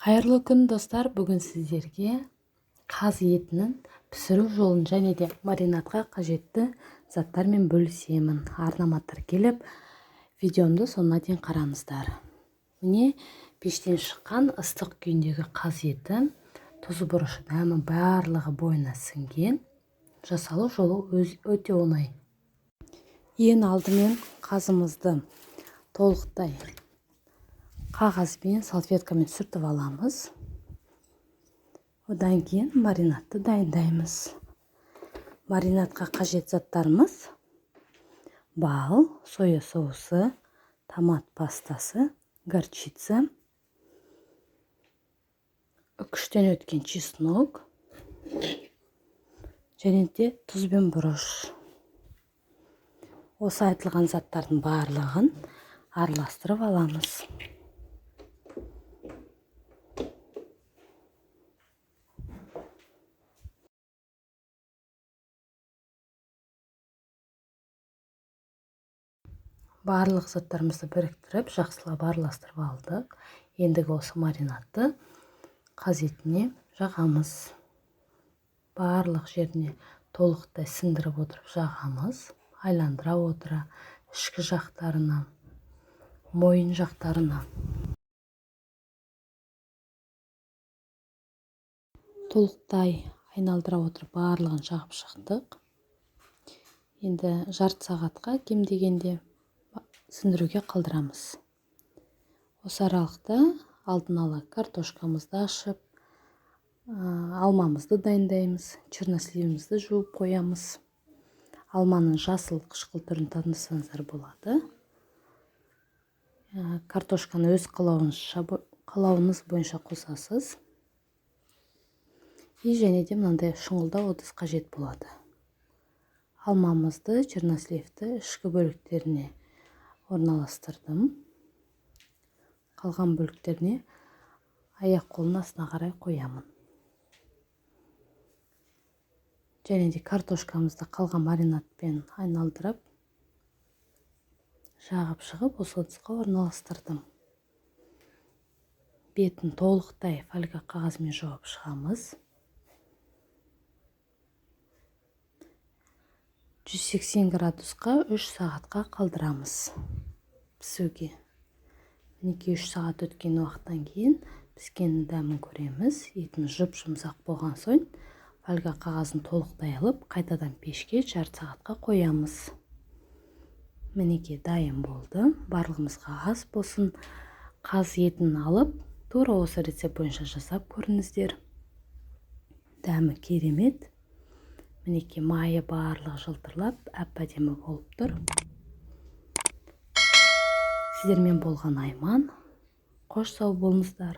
Қайырлы күн достар, бүгін сіздерге қаз етінің пісіру жолын және де маринадқа қажетті заттармен бөлісемін. Арнама тіркеліп, видеомды соңына дейін қараңыздар. Міне пештен шыққан ыстық күйіндегі қаз еті, тұзы бұрышы дәмі барлығы бойына сіңген. Жасалу жолы өте оңай. Ең алдымен қазымызды толықтай қағазбен, салфеткамен сүртіп аламыз. Одан кейін маринадты дайындаймыз. Маринадқа қажет заттарымыз: бал, соя соусы, томат пастасы, горчица, үкіштен өткен чеснок және де тұз бен бұрыш. Осы айтылған заттардың барлығын араластырып аламыз. Барлық заттарымызды біріктіріп, жақсылап араластырып алдық. Ендігі осы маринадты қаз етіне жағамыз. Барлық жеріне толықтай сіңдіріп отырып жағамыз. Айландыра отыра, ішкі жақтарына, мойын жақтарына. Толықтай айналдыра отырып барлығын жағып шықтық. Енді жарты сағатқа кем дегенде сіңдіруге қалдырамыз. Осы аралықта алдын ала картошкамызды ашып, алмамызды дайындаймыз, черносливімізді жуып қоямыз. Алманың жасыл қышқыл түрін таңдасаңыздар болады. Картошканы өз қалауыңыз бойынша қосасыз. Және де мынандай шұңғылдау ыдыс қажет болады. Алмамызды, черносливті ішкі бөліктеріне орналастырдым. Қалған бөліктеріне аяқ қолын астына қарай қоямын. Және де картошкамызды қалған маринадпен айналдырып, жағып шығып, осы ыдысқа орналастырдым. Бетін толықтай фольга қағазмен жауып шығамыз. 180 градусқа 3 сағатқа қалдырамыз пісуге. Мінекей 3 сағат өткен уақыттан кейін піскеннің дәмін көреміз. Етіміз жұп-жұмсақ болған соң фольга қағазын толықтай алып, қайтадан пешке жарты сағатқа қоямыз. Мінекей дайын болды. Барлығымызға ас болсын. Қаз етін алып, тура осы рецепт бойынша жасап көріңіздер. Дәмі керемет. Мінекей майы барлығы жылтырлап, әп-әдемі болып тұр. Сіздермен болған Айман. Қош сау болыңыздар.